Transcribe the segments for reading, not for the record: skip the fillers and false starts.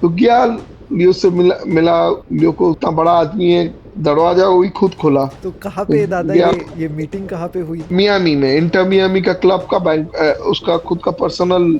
तो गया, लियो से मिला मिला। लियो को उतना बड़ा आदमी है, दरवाजा वही खुद खोला। तो कहाँ तो पे दादा गया ये मीटिंग कहाँ पे हुई? मियामी में, इंटर मियामी का क्लब का बैंक, उसका खुद का पर्सनल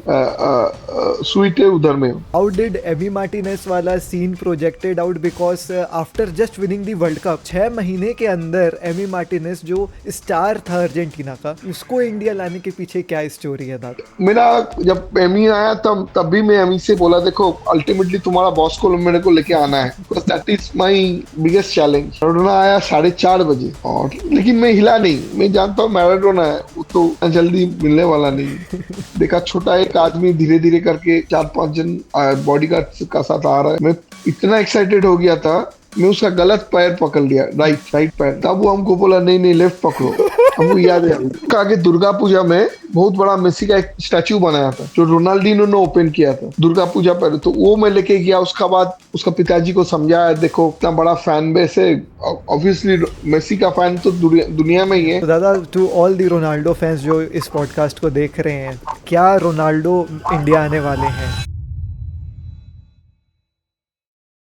स्वीट है उधर में। How did Emi Martinez वाला scene projected out? Because after just winning the world cup 6 महीने के अंदर एमी मार्टिनेज जो स्टार था अर्जेंटीना का, उसको इंडिया लाने के पीछे क्या स्टोरी है दादा? मेरा जब एमी आया तब भी मैं एमी से बोला, देखो अल्टीमेटली तुम्हारा बॉस को मेरे को लेके आना है, because that is my biggest challenge. Maradona आया 4:30 बजे, और लेकिन मैं हिला नहीं। मैं जानता हूँ मैराडोना है, वो तो जल्दी मिलने वाला नहीं। देखा छोटा एक आदमी धीरे धीरे करके 4-5 जन बॉडीगार्ड का साथ आ रहा है। मैं इतना एक्साइटेड हो गया था, मैं उसका गलत पैर पकड़ लिया, राइट पैर। तब वो हमको बोला नहीं नहीं लेफ्ट पकड़ो। हमको याद है आगे दुर्गा पूजा में बहुत बड़ा मेसी का एक स्टैचू बनाया था जो रोनाल्डिनो ने ओपन किया था दुर्गा पूजा पर, तो वो मैं लेके गया। उसका बाद उसका पिताजी को समझाया, देखो इतना बड़ा फैन बेस है, ऑब्वियसली मेसी का फैन तो दुनिया में ही है। तो दादा, to all the Ronaldo fans जो इस पॉडकास्ट को देख रहे हैं, क्या रोनाल्डो इंडिया आने वाले हैं?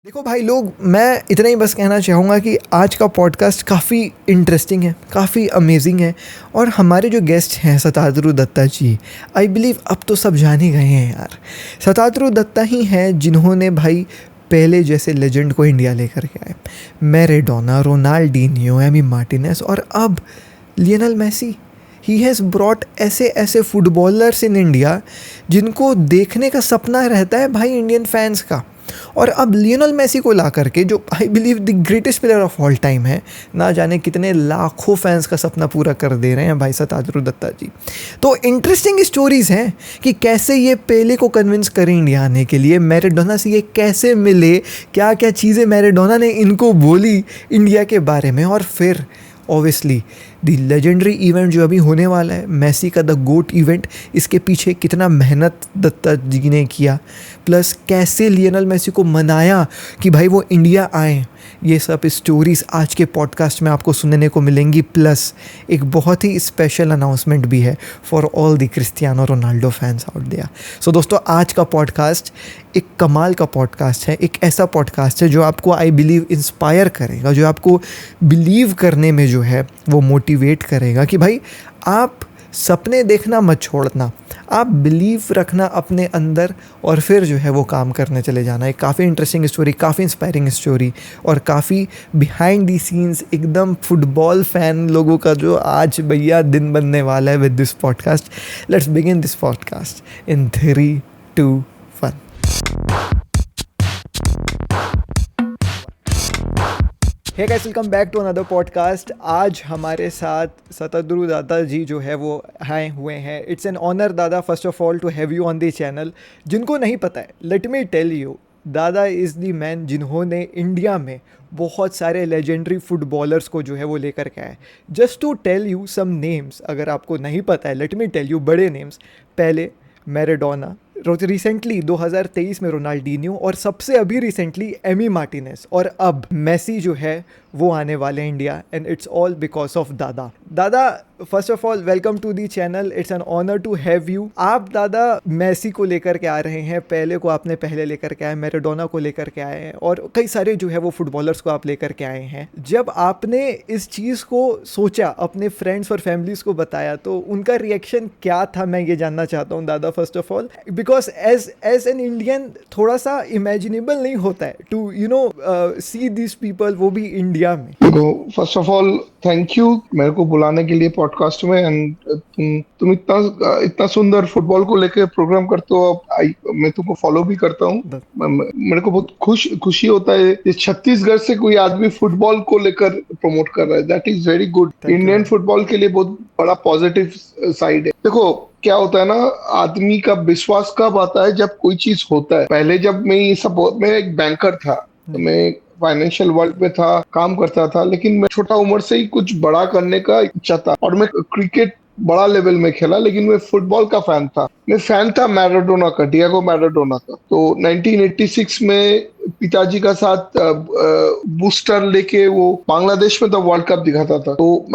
देखो भाई लोग, मैं इतना ही बस कहना चाहूँगा कि आज का पॉडकास्ट काफ़ी इंटरेस्टिंग है, काफ़ी अमेजिंग है। और हमारे जो गेस्ट हैं सताद्रु दत्ता जी, आई बिलीव अब तो सब जान ही गए हैं यार। सताद्रु दत्ता ही हैं जिन्होंने भाई पहले जैसे लेजेंड को इंडिया लेकर के आए, मैराडोना, रोनाल्डिनियो, एमी मार्टिनेज और अब Lionel Messi. He has brought ऐसे ऐसे फुटबॉलर्स इन इंडिया जिनको देखने का सपना रहता है भाई इंडियन फैंस का। और अब लियोनेल मेसी को ला करके, जो I believe the greatest player of all time है, ना जाने कितने लाखों फैंस का सपना पूरा कर दे रहे हैं भाई सताद्रु दत्ता जी। तो इंटरेस्टिंग स्टोरीज़ हैं कि कैसे ये पेले को कन्विंस करें इंडिया आने के लिए, मैराडोना से ये कैसे मिले, क्या क्या चीज़ें मैराडोना ने इनको बोली इंडिया के बारे में, और फिर ऑब्वियसली द लेजेंडरी इवेंट जो अभी होने वाला है, मेसी का द गोट इवेंट, इसके पीछे कितना मेहनत दत्ता जी ने किया, प्लस कैसे लियोनेल मेसी को मनाया कि भाई वो इंडिया आए। ये सब स्टोरीज़ आज के पॉडकास्ट में आपको सुनने को मिलेंगी। प्लस एक बहुत ही स्पेशल अनाउंसमेंट भी है for all the Cristiano Ronaldo fans out there. So दोस्तों, आज का पॉडकास्ट एक कमाल का पॉडकास्ट है, एक ऐसा पॉडकास्ट है जो आपको आई बिलीव इंस्पायर करेगा, जो आपको बिलीव करने में जो है वो मोटिवेट करेगा कि भाई आप सपने देखना मत छोड़ना, आप बिलीव रखना अपने अंदर और फिर जो है वो काम करने चले जाना। एक काफ़ी इंटरेस्टिंग स्टोरी, काफ़ी इंस्पायरिंग स्टोरी और काफ़ी बिहाइंड दी सीन्स एकदम फुटबॉल फैन लोगों का जो आज भैया दिन बनने वाला है with this podcast. Let's begin this podcast in 3, 2, 1। Hey guys, welcome back to another podcast. आज हमारे साथ सताद्रु दादा जी जो है वो आए हुए हैं। इट्स एन ऑनर दादा first of all to have you on the channel. जिनको नहीं पता है, लेट मी टेल यू, दादा इज़ द मैन जिन्होंने इंडिया में बहुत सारे लेजेंडरी फुटबॉलर्स को जो है वो लेकर के आए। Just to tell you some names, अगर आपको नहीं पता है, लेट मी टेल यू बड़े नेम्स। पहले मैराडोना, रिसेंटली 2023 में रोनाल्डिनियो, और सबसे अभी रिसेंटली एमी मार्टिनेज, और अब मेसी जो है वो आने वाले India. And it's all because of दादा। दादा, first of all welcome to the channel, it's an honour to have you. आप दादा मेसी को लेकर के आ रहे हैं, पहले को आपने पहले लेकर के आए, मैराडोना को लेकर के आए हैं, और कई सारे जो है वो फुटबॉलर्स को आप लेकर के आए हैं। जब आपने इस चीज़ को सोचा, अपने फ्रेंड्स और फैमिलीज को बताया, तो उनका रिएक्शन क्या था, मैं ये जानना चाहता हूँ दादा first of all. Because as an Indian थोड़ा सा इमेजिनेबल नहीं होता है टू सी दिस पीपल, वो भी इंडिया में। First of all thank you मेरे को बुलाने के लिए पॉडकास्ट में। एंड तुम इतना सुंदर फुटबॉल को लेके प्रोग्राम करते हो। मैं तुमको फॉलो भी करता हूँ। मेरे को बहुत खुशी होता है कि छत्तीसगढ़ से कोई आदमी फुटबॉल को लेकर प्रमोट कर रहा है। That is very good. Indian football के लिए बहुत बड़ा पॉजिटिव साइड है। देखो क्या होता है ना, आदमी का विश्वास कब आता है, जब कोई चीज होता है। पहले जब मैं एक बैंकर था, तो मैं फाइनेंशियल वर्ल्ड में था, काम करता था, लेकिन मैं छोटा उम्र से ही कुछ बड़ा करने का इच्छा था, और मैं क्रिकेट बड़ा लेवल में खेला, लेकिन मैं फुटबॉल का फैन था। मैं फैन था मैराडोना का, डिएगो मैराडोना का। तो 1986 में पिताजी का साथ बूस्टर लेके वो बांग्लादेश में तो वर्ल्ड कप दिखाता था, तो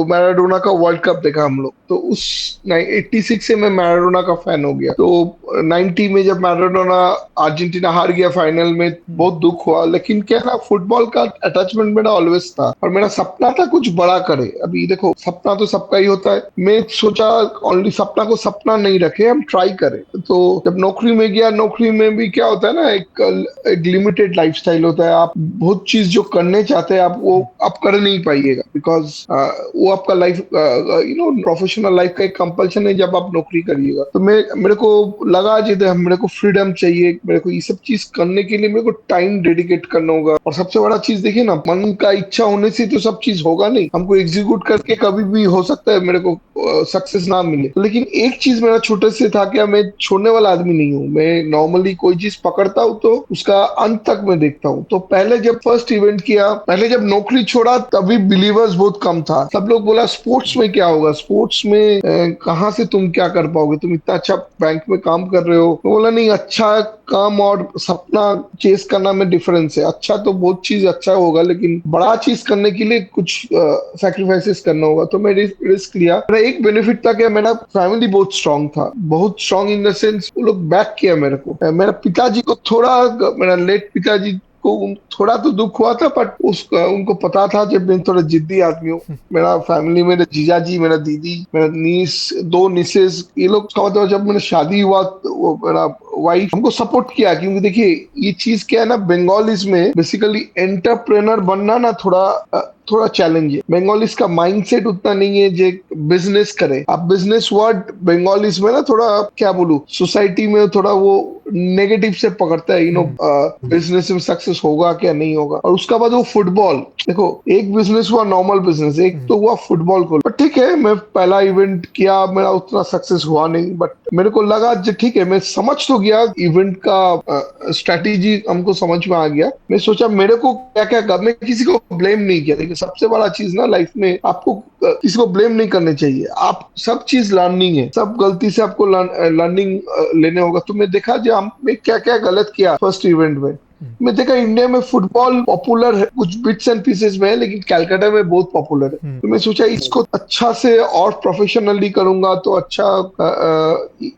मैराडोना का वर्ल्ड कप देखा हम लोग। तो उस 86 से मैं मैराडोना का फैन हो गया। तो 90 में जब मैराडोना अर्जेंटीना हार गया फाइनल में, बहुत दुख हुआ। लेकिन क्या ना, फुटबॉल का अटैचमेंट मेरा ऑलवेज था और मेरा सपना था कुछ बड़ा करे। अभी देखो, सपना तो सबका ही होता है। मैं सोचा ओनली सपना को सपना नहीं रखे, हम ट्राई करें। तो जब नौकरी में गया, नौकरी में भी क्या होता है ना, एक लिमिटेड लाइफस्टाइल होता है। आप बहुत चीज जो करने चाहते हैं, आप कर नहीं पाइएगा, बिकॉज वो आपका लाइफ प्रोफेशनल लाइफ का एक कंपल्शन है जब आप नौकरी करिएगा। तो मेरे को लगा जिधर मेरे को फ्रीडम चाहिए, मेरे को ये सब चीज करने के लिए मेरे को टाइम डेडिकेट करना होगा। और सबसे बड़ा चीज देखिए ना, मन का इच्छा होने से तो सब चीज होगा नहीं, हमको एग्जीक्यूट करके कभी भी हो सकता है मेरे को सक्सेस ना मिले। लेकिन एक चीज मेरा छोटे से था, क्या मैं छोड़ने वाला आदमी नहीं हूँ। मैं नॉर्मली कोई चीज पकड़ता हूँ तो उसका अंत तक मैं देखता हूँ। तो पहले जब फर्स्ट इवेंट किया, पहले जब नौकरी छोड़ा, तभी बिलीवर्स बहुत कम था। सब लोग बोला स्पोर्ट्स में क्या होगा, स्पोर्ट्स में कहाँ से तुम क्या कर पाओगे, तुम इतना अच्छा बैंक में काम कर रहे हो। तो बोला नहीं, अच्छा काम और सपना चेस करना में डिफरेंस है। अच्छा तो बहुत चीज अच्छा होगा, लेकिन बड़ा चीज करने के लिए कुछ सैक्रिफाइसेस करना होगा। तो मैं रिस्क लिया। मेरा एक बेनिफिट था कि मेरा फैमिली बहुत स्ट्रांग था, बहुत स्ट्रांग इन द सेंस वो लोग बैक किया मेरे को। मेरा पिताजी को थोड़ा, मेरा लेट पिताजी को थोड़ा तो दुख हुआ था, बट उसका उनको पता था जब मैं थोड़ा जिद्दी आदमी हूँ। मेरा फैमिली, मेरे जीजाजी, मेरा दीदी, मेरा नीस, दो निसेस, ये लोग का मतलब जब मैंने शादी हुआ तो वो मेरा वाइफ हमको सपोर्ट किया। क्योंकि देखिए, ये चीज क्या है ना, बंगालीज में बेसिकली एंटरप्रेनर बनना ना थोड़ा चैलेंज है। बंगालीज का माइंडसेट उतना नहीं है जो बिजनेस करे। आप बिजनेस वर्ड बंगालीज में ना थोड़ा, क्या बोलूं, सोसाइटी में थोड़ा वो नेगेटिव से पकड़ता है। बिजनेस में सक्सेस होगा क्या नहीं होगा। और उसका बाद वो फुटबॉल, देखो एक बिजनेस हुआ नॉर्मल बिजनेस, एक तो हुआ फुटबॉल को। पर ठीक है, मैं पहला इवेंट किया, मेरा उतना सक्सेस हुआ नहीं, बट मेरे को लगा ठीक है, मैं समझ तो गया इवेंट का स्ट्रेटेजी, हमको समझ में आ गया। मैं सोचा मेरे को क्या क्या कर, मैं किसी को ब्लेम नहीं किया। देखिए सबसे बड़ा चीज ना लाइफ में, आपको किसी को ब्लेम नहीं करने चाहिए। आप सब चीज लर्निंग है, सब गलती से आपको लर्निंग लेने होगा। तो मैं देखा जो मैं क्या क्या गलत किया फर्स्ट इवेंट में। मैं देखा इंडिया में फुटबॉल पॉपुलर है, कुछ बिट्स एंड पीसेस में है, लेकिन कलकत्ता में बहुत पॉपुलर है। तो मैं सोचा इसको अच्छा से और प्रोफेशनली करूंगा तो अच्छा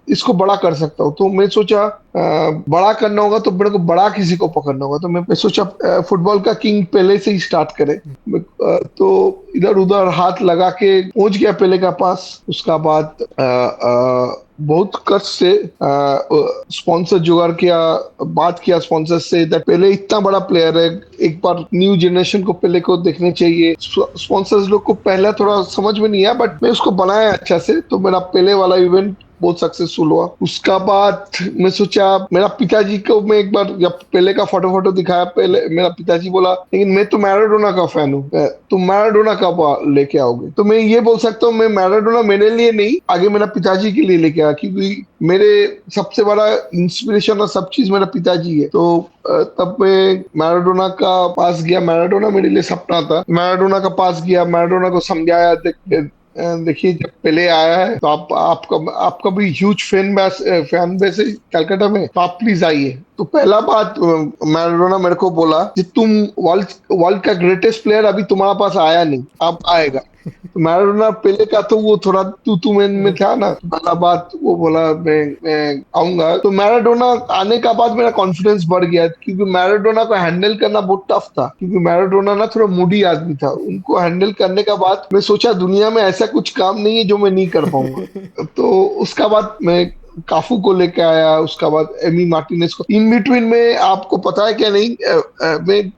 इसको बड़ा कर सकता हूँ। तो मैं सोचा बड़ा करना होगा तो मेरे को बड़ा किसी को पकड़ना होगा। तो मैं सोचा फुटबॉल का किंग पहले से ही स्टार्ट करे। तो इधर उधर हाथ लगा के पहुंच गया पहले का पास। उसका बाद बहुत कष्ट से स्पॉन्सर जुगाड़ किया, बात किया स्पॉन्सर से, पहले इतना बड़ा प्लेयर है, एक बार न्यू जनरेशन को पहले को देखने चाहिए। स्पॉन्सर्स लोग को पहला थोड़ा समझ में नहीं आया, बट मैं उसको बनाया अच्छा से। तो मेरा पहले वाला इवेंट बहुत सक्सेसफुल हुआ। उसका बाद मैं सोचा, मेरा पिताजी को मैं एक बार जब पहले का फोटो दिखाया, पहले मेरा पिताजी बोला लेकिन मैं तो मैराडोना का फैन हूँ, तुम मैराडोना कब लेके आओगे। तो मैं ये बोल सकता हूँ, मैं मैराडोना मेरे लिए नहीं, आगे मेरा पिताजी के लिए लेके आया। क्योंकि मेरे सबसे बड़ा इंस्पिरेशन और सब चीज मेरा पिताजी है। तो तब मैं मैराडोना का पास गया। मैराडोना मेरे लिए सपना था। मैराडोना का पास गया, मैराडोना को समझाया, देखिए जब पहले आया है तो आपका भी ह्यूज फैन बेस है कलकत्ता में, तो आप प्लीज आइए। तो पहला बात मैराडोना मेरे को बोला कि तुम वर्ल्ड का ग्रेटेस्ट प्लेयर अभी तुम्हारे पास आया नहीं, अब आएगा। तो मैराडोना पहले का तो वो थोड़ा तू में था ना। पहला बात वो बोला मैं आऊंगा। तो मैराडोना आने का बाद मेरा कॉन्फिडेंस बढ़ गया, क्योंकि मैराडोना को हैंडल करना बहुत टफ था। क्योंकि मैराडोना ना थोड़ा मूडी आदमी था। उनको हैंडल करने का बाद मैं सोचा दुनिया में ऐसा कुछ काम नहीं है जो मैं नहीं कर पाऊंगा। तो उसका बाद मैं काफू को लेके आया, उसका बाद एमी मार्टिनेज को। इन बिटवीन में आपको पता है क्या नहीं,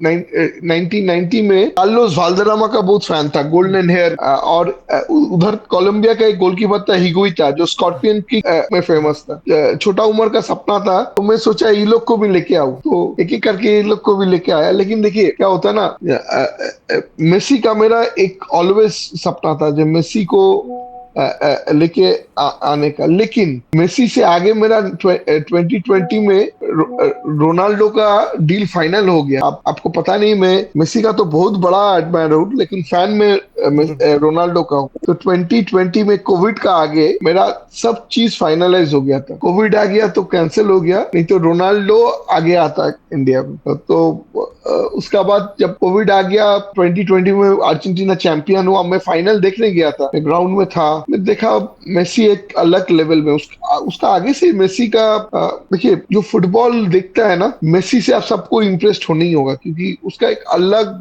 मैं 1990 में कार्लोस वाल्डरामा का बहुत फैन था, गोल्डन हेयर। और उधर कोलंबिया का एक गोलकीपर था हिगुइटा, जो स्कॉर्पियन किक में फेमस था। छोटा उम्र का सपना था, तो मैं सोचा ये लोग को भी लेके आऊं। तो एक एक करके ये लोग को भी लेके आया। लेकिन देखिए क्या होता है ना, मेसी का मेरा एक ऑलवेज सपना था। जब मेसी को लेके आने का। लेकिन मेसी से आगे मेरा 2020 में रोनाल्डो का डील फाइनल हो गया। आपको पता नहीं, मैं मेसी का तो बहुत बड़ा एडमायर हूँ, लेकिन फैन में रोनाल्डो का हूँ। तो 2020 में कोविड का आगे मेरा सब चीज फाइनलाइज हो गया था। कोविड आ गया तो कैंसिल हो गया, नहीं तो रोनाल्डो आगे आता इंडिया में। तो उसका बाद जब कोविड आ गया 2020 में, अर्जेंटीना चैंपियन हुआ, मैं फाइनल देखने गया था, मैं ग्राउंड में था, मैं देखा मेसी एक अलग लेवल में। उसका आगे से मेसी का देखिए, जो फुटबॉल देखता है ना, मेसी से आप सबको इम्प्रेस्ड होना ही होगा, क्योंकि उसका एक अलग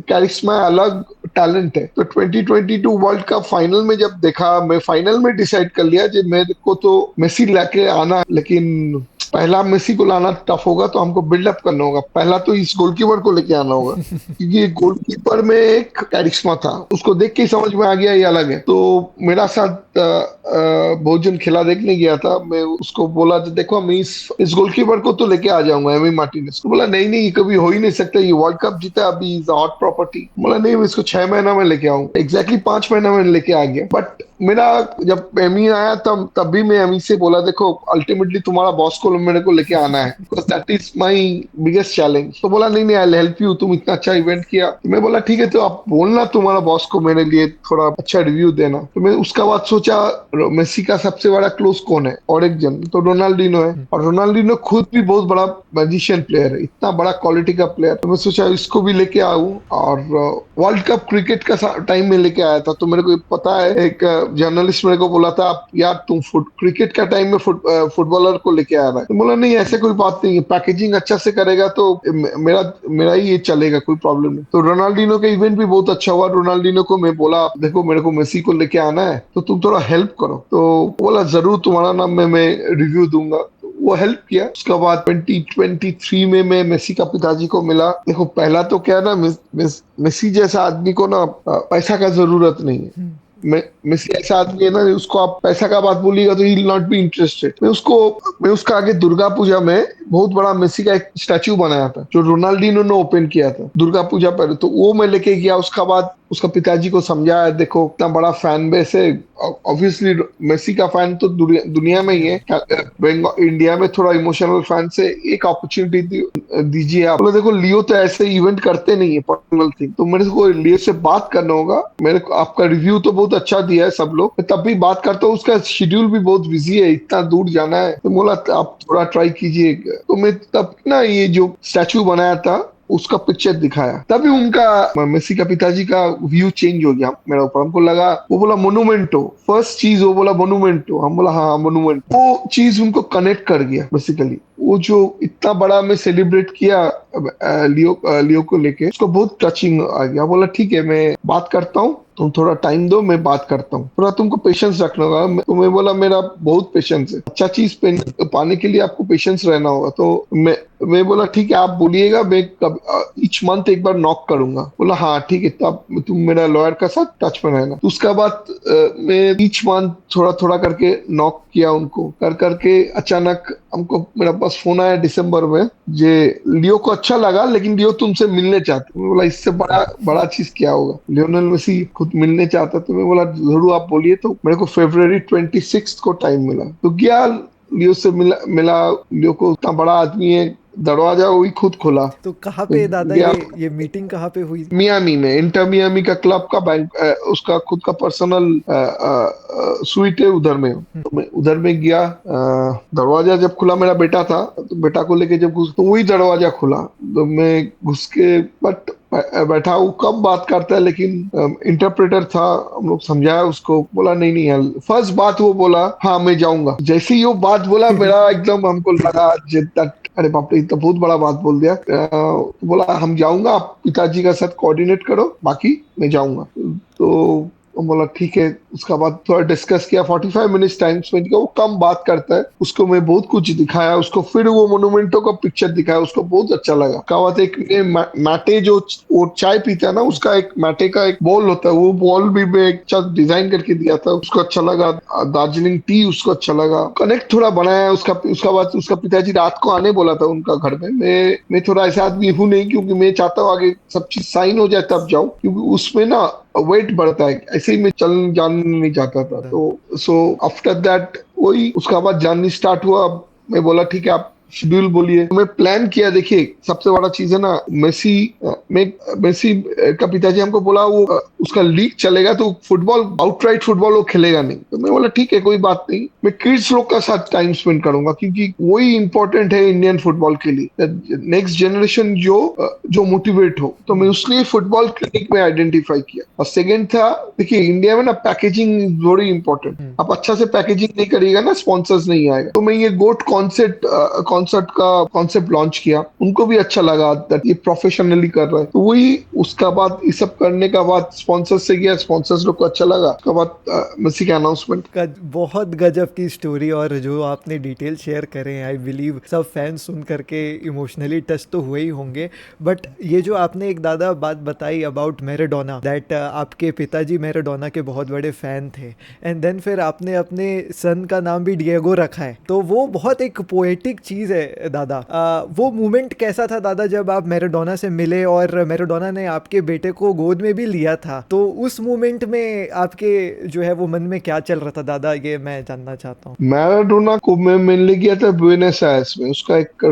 कैरिश्मा, अलग टैलेंट है। तो 2022 वर्ल्ड कप फाइनल में जब देखा, मैं फाइनल में डिसाइड कर लिया कि मेरे को तो मेसी लेके आना है, लेकिन पहला मेसी को लाना टफ होगा, तो हमको बिल्डअप करना होगा। पहला तो इस गोलकीपर को लेके आना होगा, क्योंकि गोलकीपर में एक कैरिश्मा था, उसको देख के ही समझ में आ गया ये अलग है। तो मेरा साथ बहुत जन खेला देखने गया था, मैं उसको बोला कि देखो, मैं इस गोलकीपर को तो लेके आ जाऊंगा, एमी मार्टिनेज को। बोला नहीं नहीं, ये कभी हो ही नहीं सकता, ये वर्ल्ड कप जीता, अभी इज हॉट प्रॉपर्टी। बोला नहीं, मैं इसको 6 महीना में लेके आऊंगा। एग्जैक्टली 5 महीना में लेके आ गया। बट मेरा जब एमी आया तब भी मैं एमी से बोला, देखो अल्टीमेटली तुम्हारा बॉस को मेरे को लेके आना है, because that is my biggest challenge. तो बोला नहीं नहीं, आई हेल्प यू, तुम इतना अच्छा इवेंट किया। तो मैं बोला ठीक है, तो आप बोलना तुम्हारा बॉस को मेरे लिए थोड़ा अच्छा रिव्यू देना। तो मैं उसका बाद सोचा, मेसी का सबसे बड़ा क्लोज कौन है, और एक जन तो रोनाल्डिनो है, और रोनाल्डिनो खुद भी बहुत बड़ा मैजिशियन प्लेयर है, इतना बड़ा क्वालिटी का प्लेयर। तो मैं सोचा इसको भी लेके आऊं। और वर्ल्ड कप क्रिकेट का टाइम में लेके आया था। तो मेरे को पता है, एक जर्नलिस्ट मेरे को बोला था, आप यार तुम क्रिकेट का टाइम में फुटबॉलर को लेके आ रहा है। तो बोला नहीं, ऐसे कोई बात नहीं है, पैकेजिंग अच्छा से करेगा तो मेरा मेरा ही ये चलेगा, कोई प्रॉब्लम नहीं। तो रोनाल्डिनो का इवेंट भी बहुत अच्छा हुआ। रोनाल्डिनो को मैं बोला, देखो मेरे को मेसी को लेके आना है, तो तुम थोड़ा हेल्प करो। तो बोला जरूर, तुम्हारा नाम मैं रिव्यू दूंगा। तो वो हेल्प किया। उसके बाद 2023 में मैं मेसी का पिताजी को मिला। देखो पहला तो क्या है ना, मेसी जैसा आदमी को ना पैसा का जरूरत नहीं है। मेसी ऐसा आदमी है ना, उसको आप पैसा का बात बोलिएगा तो he will not be interested. मैं उसका आगे दुर्गा पूजा में बहुत बड़ा मेसी का एक स्टैचू बनाया था, जो रोनाल्डिनो ने ओपन किया था दुर्गा पूजा पर। तो वो मैं लेके गया। उसका बाद उसका पिताजी को समझाया, देखो इतना बड़ा फैन बेस है, ऑब्वियसली मेसी का फैन तो दुनिया में ही है, इंडिया में थोड़ा इमोशनल फैन से एक अपॉर्चुनिटी दीजिए आप। बोले देखो, लियो तो ऐसे इवेंट करते नहीं है पर्सनल थिंग, तो मेरे को लियो से बात करना होगा। मेरे को आपका रिव्यू तो बहुत अच्छा दिया है सब लोग, तब भी बात करता हूँ, उसका शेड्यूल भी बहुत बिजी है, इतना दूर जाना है। तो बोला आप थोड़ा ट्राई कीजिए। तो मैं तब ना ये जो स्टैचू बनाया था, उसका पिक्चर दिखाया, तभी उनका मेसी का पिताजी का व्यू चेंज हो गया मेरा ऊपर। हमको लगा, वो बोला मोनूमेंटो, फर्स्ट चीज वो बोला मोनूमेंटो। हम बोला हाँ मोनूमेंट। वो चीज उनको कनेक्ट कर गया बेसिकली। वो जो इतना बड़ा मैं सेलिब्रेट किया लियो को लेके, उसको बहुत टचिंग आ गया। बोला ठीक है, मैं बात करता हूँ, तुम थोड़ा टाइम दो, मैं बात करता हूँ, थोड़ा तुमको पेशेंस रखना होगा। तो मैं बोला मेरा बहुत पेशेंस है, अच्छा चीज पाने के लिए आपको पेशेंस रहना होगा। तो मैं बोला ठीक है, आप बोलिएगा, मैं ईच मंथ एक बार नॉक करूंगा। बोला हाँ ठीक है, तब तुम मेरा लॉयर का साथ टच में रहना। तो उसका बाद मैं ईच मंथ थोड़ा थोड़ा करके नॉक किया उनको, कर करके अचानक हमको मेरा पास फोन आया दिसंबर में, जे लियो को अच्छा लगा, लेकिन लियो तुमसे मिलने चाहते। मैं बोला इससे बड़ा बड़ा चीज क्या होगा, लियोनेल मेसी खुद मिलने चाहता। तो मैं बोला जरूर आप बोलिए। तो मेरे को February 26 को टाइम मिला, तो गया लियो से मिला। लियो को इतना बड़ा आदमी है, दरवाजा वही खुद खोला। तो कहाँ पे दादा गया ये मीटिंग कहाँ पे हुई? मियामी में, इंटर मियामी का क्लब का बैंक, उसका खुद का पर्सनल स्वीट है उधर में। तो मैं उधर में गया। दरवाजा जब खुला, मेरा बेटा था, तो बेटा को लेके जब घुस, तो वही दरवाजा खुला। तो मैं घुस के बट बैठा, वो कब बात करता है, लेकिन इंटरप्रेटर था, हम लोग समझाया उसको। बोला नहीं नहीं यार, फर्स्ट बात वो बोला हाँ मैं जाऊंगा। जैसे ही वो बात बोला, मेरा एकदम हमको लगा जितना, अरे बाप रे, तो बहुत बड़ा बात बोल दिया। बोला हम जाऊंगा, आप पिताजी का साथ कोऑर्डिनेट करो, बाकी मैं जाऊंगा। तो बोला ठीक है। उसका बाद थोड़ा डिस्कस किया, 45 मिनट्स टाइम स्पेंड किया। वो कम बात करता है, उसको मैं बहुत कुछ दिखाया उसको, फिर वो मोनूमेंटो का पिक्चर दिखाया, उसको बहुत अच्छा लगा। कहा बात एक मैटे जो वो चाय पीता है ना, उसका एक मैटे का एक बॉल होता है, वो बॉल भी मैं एक अच्छा डिजाइन करके दिया था, उसको अच्छा लगा। दार्जिलिंग टी उसको अच्छा लगा, कनेक्ट थोड़ा बनाया। उसका बाद उसका पिताजी रात को आने बोला था उनका घर में। मैं थोड़ा ऐसा आदमी हूँ नहीं, क्योंकि मैं चाहता हूँ आगे सब चीज साइन हो जाए तब जाऊं, क्योंकि उसमें ना वेट बढ़ता है, ऐसे ही मैं चल जान नहीं चाहता था। तो सो आफ्टर दैट वही उसका बाद जाननी स्टार्ट हुआ। मैं बोला ठीक है आप शेड्यूल बोलिए। मैं प्लान किया। देखिए सबसे बड़ा चीज है ना, मेसी मेसी का पिताजी हमको बोला वो उसका लीग चलेगा तो फुटबॉल, आउटराइट फुटबॉल वो खेलेगा नहीं। तो मैं बोला ठीक है कोई बात नहीं, मैं किड्स लोग का साथ टाइम स्पेंड करूंगा क्योंकि वही इंपॉर्टेंट है इंडियन फुटबॉल के लिए, नेक्स्ट जनरेशन जो मोटिवेट हो। तो मैं उसलिए फुटबॉल क्लिनिक में आइडेंटिफाई किया। और सेकंड था, देखिए इंडिया में ना पैकेजिंग इज वेरी इंपॉर्टेंट। आप अच्छा से पैकेजिंग नहीं करिएगा ना, स्पॉन्सर्स नहीं आएगा। तो मैं ये गोट कॉन्सेप्ट का कॉन्सेप्ट लॉन्च किया। उनको भी अच्छा लगा दैट ये प्रोफेशनली कर रहा है। तो वही उसका बाद ये सब करने का बाद स्पॉन्सर्स से गया, स्पॉन्सर्स लोग को अच्छा लगा। उसके बाद मेसी का अनाउंसमेंट। बहुत गजब की स्टोरी, और जो आपने डिटेल शेयर करे हैं आई बिलीव सब फैंस सुन करके इमोशनली टच तो हुए ही होंगे। बट ये जो आपने एक दादा बात बताई अबाउट मैराडोना, दैट आपके पिताजी मैराडोना के बहुत बड़े फैन थे, एंड देन फिर आपने अपने सन का नाम भी डिएगो रखा है, तो वो बहुत एक पोएटिक चीज़ है दादा। वो मोमेंट कैसा था दादा जब आप मैराडोना से मिले और मैराडोना ने आपके बेटे को गोद में भी लिया था? तो उस मोमेंट में आपके जो है वो मन में क्या चल रहा था दादा, ये मैं जानना चाहता हूँ। मैराडोना को मैं मिलने गया था ब्यूनस आयर्स में। उसका एक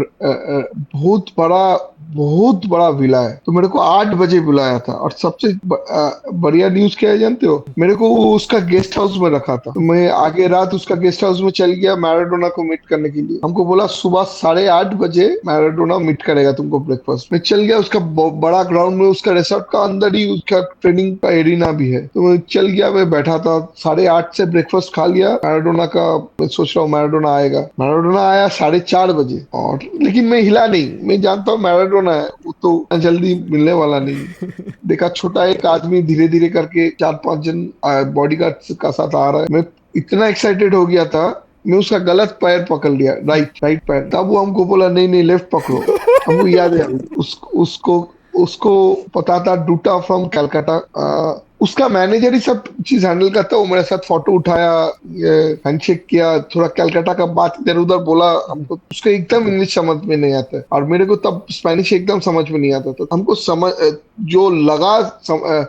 बहुत बड़ा विला है। तो मेरे को 8 बजे बुलाया था। और सबसे बढ़िया न्यूज क्या है जानते हो, मेरे को वो उसका गेस्ट हाउस में रखा था। तो मैं आगे रात उसका गेस्ट हाउस में चल गया मैराडोना को मीट करने के लिए। हमको बोला सुबह 8:30 बजे मैराडोना मीट करेगा तुमको ब्रेकफास्ट। मैं चल गया उसका बड़ा ग्राउंड में, उसका रिसोर्ट का अंदर ही उसका ट्रेनिंग का एरिना भी है। तो मैं चल गया, मैं बैठा था 8:30 से ब्रेकफास्ट खा लिया मैराडोना का। मैं सोच रहा हूँ मैराडोना आएगा। मैराडोना आया 4:30 बजे। और लेकिन मैं हिला नहीं, मैं जानता हूँ मैराडोना है, वो तो जल्दी मिलने वाला नहीं। देखा छोटा एक आदमी धीरे धीरे करके 4-5 जन बॉडीगार्ड का साथ आ रहा है। मैं इतना एक्साइटेड हो गया था, मैं उसका गलत पैर पकड़ लिया, राइट पैर। तब वो हमको बोला नहीं नहीं लेफ्ट पकड़ो। हमको याद है उसको उसको पता था डूटा फ्रॉम कलकत्ता। उसका मैनेजर ही सब चीज हैंडल करता। वो मेरे साथ फोटो उठाया, हैंडशेक किया, थोड़ा कलकत्ता का बात इधर उधर बोला। हमको उसका एकदम इंग्लिश समझ में नहीं आता है, और मेरे को तब स्पेनिश एकदम समझ में नहीं आता था। हमको समझ जो लगा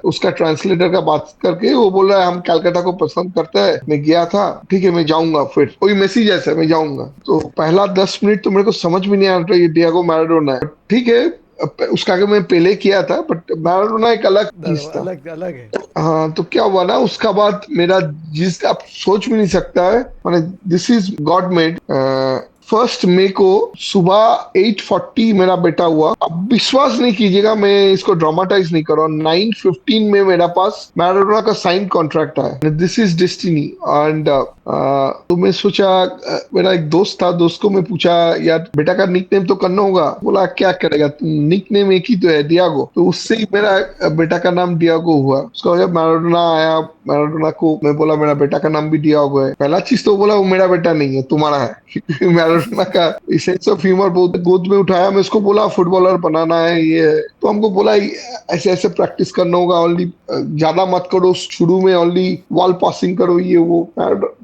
उसका ट्रांसलेटर का बात करके, वो बोल रहा है हम कलकत्ता को पसंद करता है। मैं गया था, ठीक है मैं जाऊंगा, फिर कोई मैसेज ऐसा मैं जाऊंगा। तो पहला 10 मिनट तो मेरे को समझ में नहीं आ रहा ये डिएगो मैराडोना है। ठीक है उसका आगे मैं पहले किया था, बट मैराडोना एक अलग चीज था। अलग अलग है। हाँ तो क्या हुआ ना, उसका बाद मेरा जिस आप सोच भी नहीं सकता है, माने दिस इज गॉड मेड। 1 मई को सुबह 8:40 मेरा बेटा हुआ। अब विश्वास नहीं कीजिएगा, मैं इसको ड्रामाटाइज नहीं कर रहा हूँ। 9:15 में मेरा पास मैराडोना का साइन कॉन्ट्रैक्ट आया। This is destiny. एंड तो मैं सोचा, मेरा एक दोस्त था, दोस्त को मैं पूछा यार बेटा का निक नेम तो करना होगा। बोला क्या करेगा तुम, निक नेम एक ही तो है, डियागो। तो उससे ही मेरा बेटा का नाम डियागो हुआ। उसका जब मैराडोना आया, मैराडोना को मैं बोला मेरा बेटा का नाम भी डियागो है। पहला चीज तो बोला वो मेरा बेटा नहीं है तुम्हारा है। मैराडोना का सेंस ऑफ ह्यूमर बहुत गोद में उठाया। मैं उसको बोला फुटबॉलर बनाना है ये है। तो हमको बोला ऐसे ऐसे प्रैक्टिस करना होगा, ओनली ज्यादा मत करो शुरू में, ओनली वॉल पासिंग करो ये वो।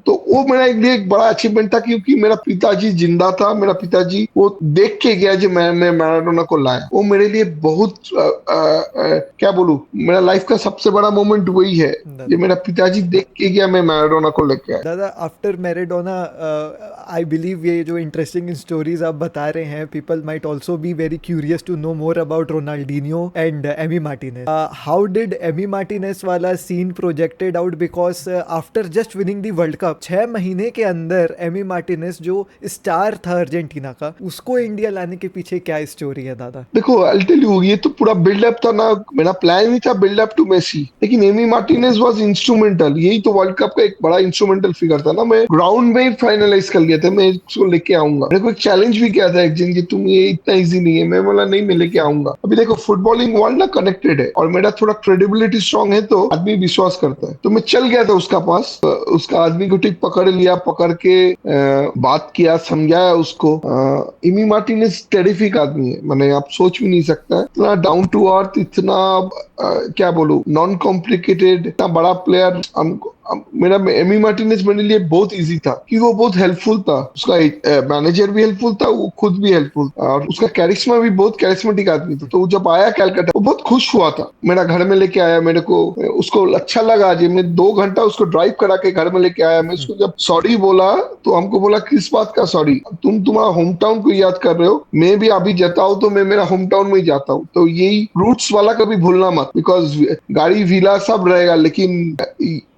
तो वो मेरा एक लिए एक बड़ा अचीवमेंट था, क्योंकि मेरा पिताजी जिंदा था। मेरा पिताजी वो देख के गया जो मैं मैराडोना को लाया। वो मेरे लिए बहुत क्या बोलूं, मेरा लाइफ का सबसे बड़ा मोमेंट वही है, जो मेरा पिताजी देख के गया मैं मैराडोना को लेके आया। दादा आफ्टर मैराडोना आई बिलीव ये जो इंटरेस्टिंग स्टोरीज आप बता रहे हैं, people might also be very curious to know more about Ronaldinho and Emi Martinez. How did Emi Martinez वाला scene projected out, because after just winning the world cup 6 महीने के अंदर एमी मार्टिनेज जो star था Argentina का, उसको India लाने के पीछे क्या स्टोरी है दादा? देखो आई टेल यू, ये तो पूरा बिल्डअप था ना, मेरा प्लान ही था बिल्डअप टू मेसी। लेकिन एमी मार्टिनेज वाज इंस्ट्रूमेंटल। यही तो वर्ल्ड कप का एक बड़ा इंस्ट्रूमेंटल फिगर था ना। मैं ग्राउंड में ही फाइनलाइज कर लिया था, मैं इसको लेके आऊंगा। मेरे को एक चैलेंज भी किया था एक दिन कि तुम ये इतना इजी नहीं है। मैं बोला नहीं मैं लेके आऊंगा। अभी देखो फुटबॉलिंग वर्ल्ड ना कनेक्टेड है, और मेरा थोड़ा क्रेडिबिलिटी स्ट्रांग है, तो आदमी विश्वास करता है। तो मैं चल गया था उसका पास, उसका आदमी को ठीक पकड़ लिया, पकड़ के बात किया, समझाया उसको। एमी मार्टिनेज टेरिफिक आदमी है, मैंने आप सोच भी नहीं सकता, इतना डाउन टू अर्थ, इतना क्या बोलूं, नॉन कॉम्प्लिकेटेड, इतना बड़ा प्लेयर। हमको मेरा एमी मार्टिनेज मेरे लिए बहुत इजी था कि वो बहुत हेल्पफुल था, उसका मैनेजर भी हेल्पफुल था, वो खुद भी हेल्पफुल था, और उसका कैरिश्मा भी बहुत कैरिस्मेटिक आदमी था। तो वो जब आया कैलकाटा वो बहुत खुश हुआ था, मेरा घर में लेके आया मेरे को, उसको अच्छा लगा जी। मैं 2 घंटा उसको ड्राइव करा के घर में लेके आया। मैं उसको जब सॉरी बोला तो हमको बोला किस बात का सॉरी, तुम्हारा होम टाउन को याद कर रहे हो, मैं भी अभी जाता हूँ तो मैं मेरा होम टाउन में ही जाता हूँ। तो यही रूट्स वाला कभी भूलना मत, बिकॉज गाड़ी विला सब रहेगा लेकिन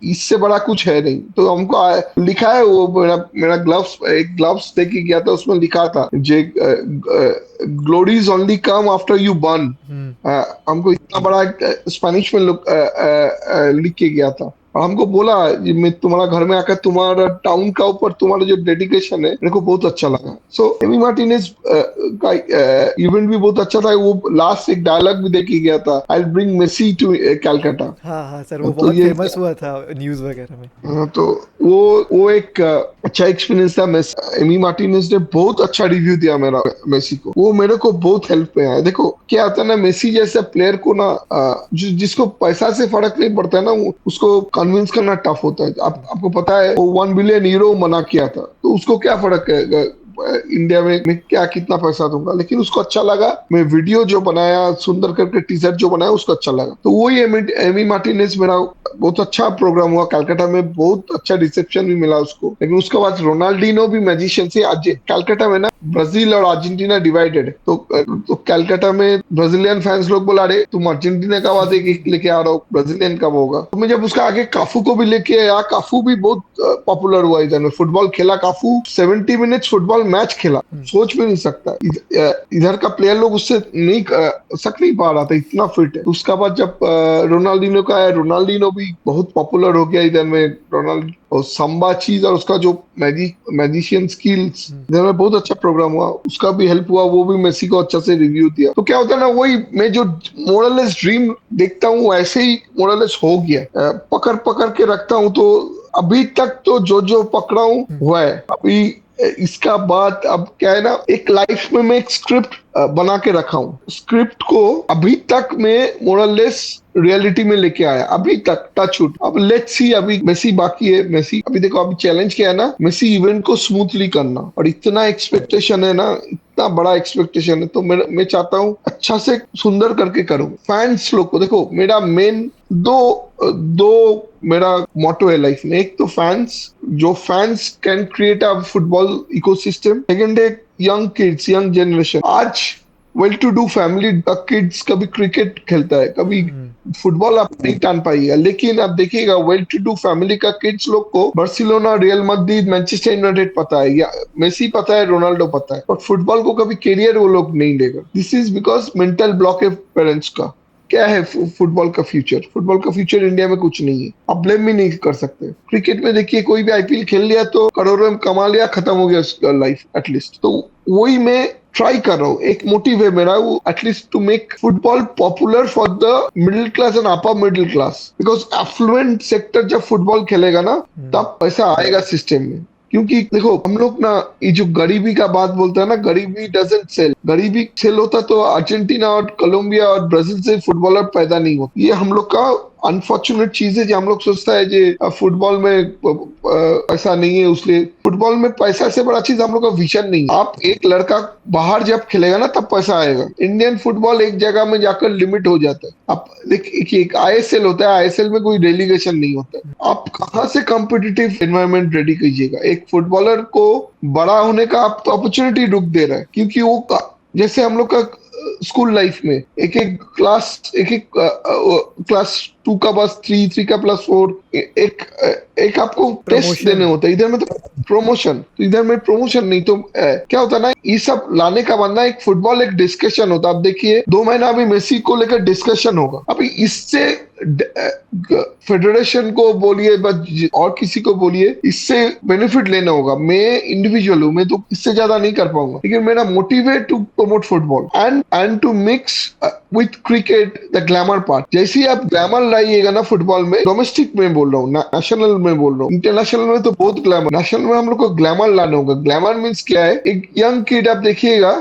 इससे बड़ा कुछ है नहीं। तो हमको लिखा है, वो मेरा ग्लव्स, एक ग्लव्स दे के गया था, उसमें लिखा था जे glories only come after you burn. हमको इतना बड़ा स्पेनिश में लिख के गया था, और हमको बोला ये मैं तुम्हारा घर में आकर तुम्हारा टाउन का ऊपर तुम्हारा जो डेडिकेशन है मेरे को बहुत अच्छा लगा। सो एमी मार्टिनेज का इवेंट भी बहुत अच्छा था। वो लास्ट एक डायलॉग भी दे के गया था, I will bring Messi to Calcutta. हाँ हाँ सर, वो तो बहुत ये फेमस हुआ था न्यूज़ वगैरह में। हाँ, तो वो एक अच्छा एक्सपीरियंस था। एमी मार्टिनेज ने बहुत अच्छा रिव्यू दिया मेरा मेसी को, वो मेरे को बहुत हेल्प में आया। देखो क्या होता है ना, मेसी जैसे प्लेयर को ना जिसको पैसा से फर्क नहीं पड़ता है ना, उसको कन्विंस करना टफ होता है। आपको पता है वो 1 बिलियन यूरो मना किया था, तो उसको क्या फर्क है इंडिया में मैं क्या कितना पैसा दूंगा, लेकिन उसको अच्छा लगा। मैं वीडियो जो बनाया सुंदर करके, टीजर जो बनाया उसको अच्छा लगा। तो वही एमी मार्टिनेज मेरा बहुत अच्छा प्रोग्राम हुआ कलकत्ता में, बहुत अच्छा रिसेप्शन भी मिला उसको। लेकिन उसके बाद रोनाल्डिनो भी मैजिशियन से, आज कलकत्ता में ना ब्राजील और अर्जेंटीना डिवाइडेड है, तो कलकत्ता में ब्राजीलियन फैंस लोग बोला अरे तुम अर्जेंटीना का बाद एक लेके आ रहा हो, ब्राजीलियन कब होगा। तो मैं जब उसका आगे काफू को भी लेके आया, काफू भी बहुत पॉपुलर हुआ इधर में, फुटबॉल खेला काफू, 70 मिनट्स फुटबॉल मैच खेला, सोच भी नहीं सकता। इधर का प्लेयर लोग उससे नहीं सक नहीं पा रहा था, इतना फिट है। उसका बाद जब रोनाल्डिनो का है, रोनाल्डिनो भी बहुत पॉपुलर हो गया इधर में। रोनाल्डो और संबा चीज और उसका जो मैजिशियन स्किल्स, इधर में बहुत अच्छा प्रोग्राम हुआ, उसका भी हेल्प हुआ। वो भी मेसी को अच्छा से रिव्यू दिया। तो क्या होता है ना, वही मैं जो मोरलेस ड्रीम देखता हूँ ऐसे ही मोरलेस हो गया। पकड़ पकड़ के रखता हूँ, तो अभी तक तो जो पकड़ा हूँ हुआ है। अभी इसका बाद अब क्या है ना, एक लाइफ में मैं एक स्क्रिप्ट बना के रखा हूँ। स्क्रिप्ट को अभी तक मैं मोरलेस रियलिटी में लेके आया, अभी तक टच वुड। अब लेट्स सी, अभी मेसी बाकी है। मेसी अभी देखो, अभी चैलेंज क्या है ना, मेसी इवेंट को स्मूथली करना, और इतना एक्सपेक्टेशन है ना, इतना बड़ा एक्सपेक्टेशन है। तो मैं चाहता हूँ अच्छा से सुंदर करके करूँ। फैंस लोग को देखो, मेरा मेन दो मेरा मोटो है लाइफ में। एक तो fans can create a football ecosystem. Second है यंग किड्स, यंग जनरेशन। आज वेल टू डू फैमिली का किड्स कभी क्रिकेट खेलता है, कभी फुटबॉल आप नहीं टान पाइएगा, लेकिन आप देखिएगा वेल टू डू फैमिली का किड्स लोग को Barcelona, real Madrid, Manchester United पता है, या मेसी पता है, रोनाल्डो पता है, और फुटबॉल को कभी कैरियर वो लोग नहीं लेगा। This is because mental block है पेरेंट्स का। क्या है फुटबॉल का फ्यूचर? फुटबॉल का फ्यूचर इंडिया में कुछ नहीं है, आप ब्लेम भी नहीं कर सकते। क्रिकेट में देखिए, कोई भी आईपीएल खेल लिया तो करोड़ों में कमा लिया, खत्म हो गया लाइफ एटलीस्ट। तो वही मैं ट्राई कर रहा हूँ, एक मोटिव है मेरा वो, at least to make football popular for the middle class and upper middle class. Because affluent sector जब फुटबॉल खेलेगा ना, तब पैसा आएगा सिस्टम में। क्योंकि देखो, हम लोग ना ये जो गरीबी का बात बोलते हैं ना, गरीबी डजंट सेल। गरीबी सेल होता तो अर्जेंटीना और कोलंबिया और ब्राजील से फुटबॉलर पैदा नहीं होते। ये हम लोग का अनफॉर्चुनेट चीज है, जो हम लोग सोचता है जो फुटबॉल में पैसा नहीं है, उसलिए फुटबॉल में पैसा से बड़ा चीज हम लोग का विजन नहीं है। आप एक लड़का बाहर जब खेलेगा ना, तब पैसा आएगा। इंडियन फुटबॉल एक जगह में जाकर लिमिट हो जाता है। आप देखिए, एक आईएसएल होता है, आईएसएल में कोई डेलीगेशन नहीं होता है। आप कहाँ से कॉम्पिटिटिव एनवायरनमेंट रेडी कीजिएगा? एक फुटबॉलर को बड़ा होने का आप तो अपॉर्चुनिटी रुक दे रहा है, क्योंकि वो जैसे हम लोग का स्कूल लाइफ में एक एक क्लास 2 का बस 3 का +4, एक आपको टेस्ट देने होता है। इधर में तो प्रमोशन, तो इधर में प्रमोशन नहीं। तो क्या होता है ना, ये सब लाने का बनना एक फुटबॉल एक डिस्कशन होता है। आप देखिए 2 महीना अभी मेसी को लेकर डिस्कशन होगा। अभी इससे फेडरेशन को बोलिए और किसी को बोलिए, इससे बेनिफिट लेना होगा। मैं इंडिविजुअल हूँ, मैं तो इससे ज्यादा नहीं कर पाऊंगा, लेकिन मेरा मोटिव है to promote football and to mix with cricket the glamour part. जैसे ही आप ग्लैमर ग्लैमर आइएगा ना फुटबॉल में, डोमेस्टिक में बोल रहा हूँ, नेशनल में बोल रहा हूँ, इंटरनेशनल में तो बहुत ग्लैमर, नेशनल में हम लोग को ग्लैमर लाना होगा। ग्लैमर मीन्स क्या है? एक यंग किड आप देखिएगा,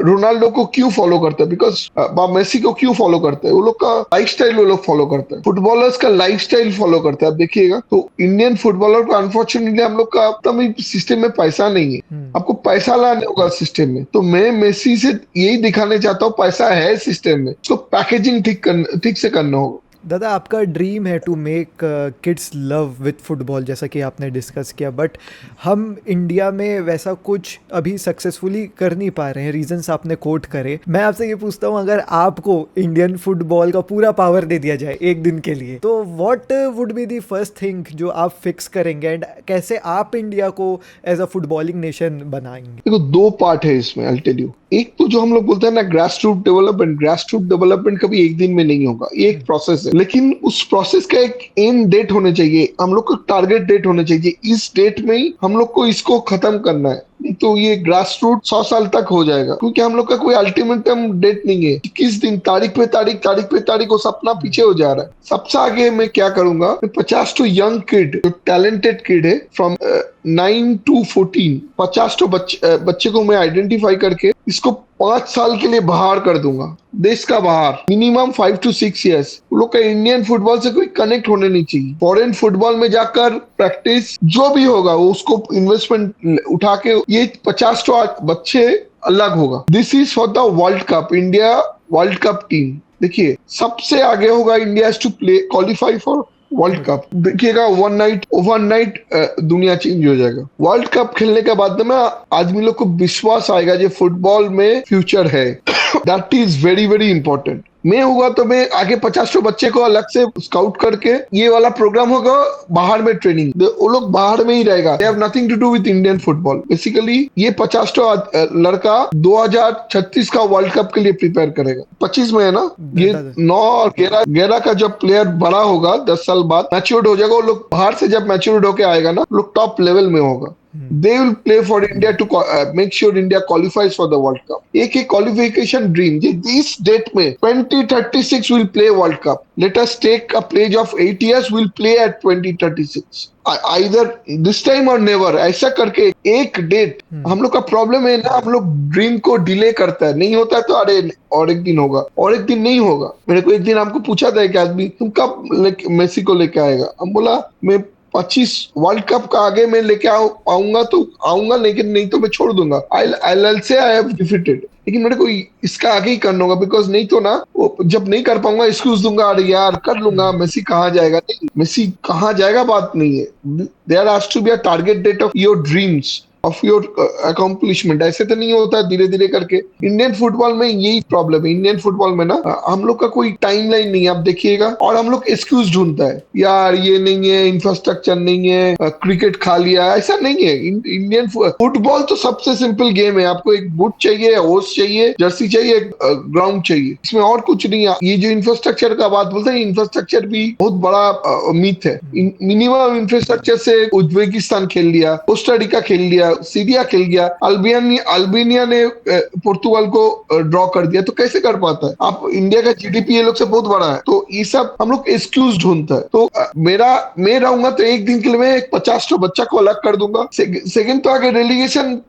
रोनाल्डो को क्यों फॉलो करता है? बिकॉज मेसी को क्यों फॉलो करता है? वो लोग का लाइफस्टाइल वो लोग फॉलो करता है, फुटबॉलर्स का लाइफस्टाइल फॉलो करता है। आप देखिएगा तो इंडियन फुटबॉलर को अनफॉर्चुनेटली हम लोग का एकदम सिस्टम में पैसा नहीं है, आपको पैसा लाने होगा सिस्टम में। तो मैं मेसी से यही दिखाने चाहता हूँ, पैसा है सिस्टम में, उसको पैकेजिंग ठीक से करना होगा। दादा, आपका ड्रीम है to make kids love with football, जैसा कि आपने डिस्कस किया, बट हम इंडिया में वैसा कुछ अभी सक्सेसफुली कर नहीं पा रहे हैं, रीजंस आपने कोट करे। मैं आपसे ये पूछता हूँ, अगर आपको इंडियन फुटबॉल का पूरा पावर दे दिया जाए एक दिन के लिए, तो what would be the first thing जो आप फिक्स करेंगे एंड कैसे आप इंडिया को एज अ फुटबॉलिंग नेशन बनाएंगे? देखो, दो पार्ट है इसमें, आई टेल यू। एक तो जो हम लोग बोलते हैं ना grass root development, grass root development कभी एक दिन में नहीं होगा, ये एक प्रोसेस है। लेकिन उस प्रोसेस का एक एंड डेट होने चाहिए, हम लोग को टारगेट डेट होने चाहिए, इस डेट में ही हम लोग को इसको खत्म करना है। नहीं तो ये ग्रास रूट 100 साल तक हो जाएगा, क्योंकि हम लोग का कोई अल्टीमेटम डेट नहीं है, किस दिन तारीख पे तारीख वो सपना पीछे हो जा रहा है। सबसे आगे मैं क्या करूंगा, 50 टू यंग किड, जो टैलेंटेड किड है फ्रॉम 9 टू 14, 50 तो बच्चे को मैं आइडेंटिफाई करके इसको 5 साल के लिए बाहर कर दूंगा, देश का बाहर, मिनिमम 5 टू 6 ईयर्स। लोग का इंडियन फुटबॉल से कोई कनेक्ट होने नहीं चाहिए, फॉरेन फुटबॉल में जाकर प्रैक्टिस जो भी होगा वो उसको इन्वेस्टमेंट उठा के ये 50 तो बच्चे अलग होगा। This is for the world cup, India world cup team. देखिए सबसे आगे होगा, India to play qualify for world cup. देखिएगा ओवरनाइट दुनिया चेंज हो जाएगा। वर्ल्ड कप खेलने के बाद में आदमी लोग को विश्वास आएगा जो फुटबॉल में फ्यूचर है। That is very very important. मैं हुआ तो मैं आगे 50 बच्चे को अलग से स्काउट करके ये वाला प्रोग्राम होगा, बाहर में ट्रेनिंग, वो लोग बाहर में ही रहेगा, they have nothing to do with Indian football. Basically ये 50 लड़का 2036 का वर्ल्ड कप के लिए प्रिपेयर करेगा। 25 में है ना, ये 9 और 11 का जब प्लेयर बड़ा होगा 10 साल बाद मैच्योर्ड हो जाएगा, वो लोग बाहर से जब मैच्योर्ड होके आएगा ना, लोग टॉप लेवल में होगा। They will play for India to make sure India qualifies for the World Cup. एक qualification dream. This date में 2036 will play World Cup. Let us take a pledge of 8 years. We'll play at 2036. Either this time or never. ऐसा करके एक date. हम लोग का problem है ना, हम लोग ड्रीम को डिले करता है, नहीं होता तो अरे और एक दिन होगा, और एक दिन नहीं होगा। मेरे को एक दिन हमको पूछा था कि आदमी तुम कब मेसी को लेके आएगा, हम बोला मैं 25 वर्ल्ड कप का आगे मैं लेके आऊंगा तो आऊंगा, लेकिन नहीं तो मैं छोड़ दूंगा। आई से आई हैव डिफीटेड, लेकिन मेरे को इसका आगे ही करना होगा, बिकॉज नहीं तो ना जब नहीं कर पाऊंगा एक्सक्यूज दूंगा, अरे यार कर लूंगा, मेसी कहाँ जाएगा। नहीं, मेसी कहाँ जाएगा बात नहीं है, there has to be a target date of your dreams, of your accomplishment. ऐसे तो नहीं होता धीरे धीरे करके। इंडियन फुटबॉल में यही प्रॉब्लम है, इंडियन फुटबॉल में ना हम लोग का कोई टाइमलाइन नहीं है, आप देखिएगा, और हम लोग एक्सक्यूज ढूंढता है, यार ये नहीं है, इंफ्रास्ट्रक्चर नहीं है, क्रिकेट खा लिया। ऐसा नहीं है, इंडियन फुटबॉल तो सबसे सिंपल गेम है। आपको एक बूट चाहिए, होस्ट चाहिए, जर्सी चाहिए, ग्राउंड चाहिए, इसमें और कुछ नहीं है। ये जो इंफ्रास्ट्रक्चर का बात बोलते हैं, इंफ्रास्ट्रक्चर भी बहुत बड़ा मिथ है। मिनिमम इंफ्रास्ट्रक्चर से उज्बेकिस्तान खेल लिया, कोस्टा रिका खेल लिया, सीरिया खेल गया, अल्बानिया ने पुर्तगाल को ड्रॉ कर दिया, तो कैसे कर पाता है? आप इंडिया का जीडीपी ये लोग से बहुत बड़ा है। तो ये सब हम लोग एक्सक्यूज ढूंढता है। तो मैं रहूंगा तो एक दिन के लिए मैं 50 बच्चा को अलग कर दूंगा। सेकंड तो आगे रेलीगेशन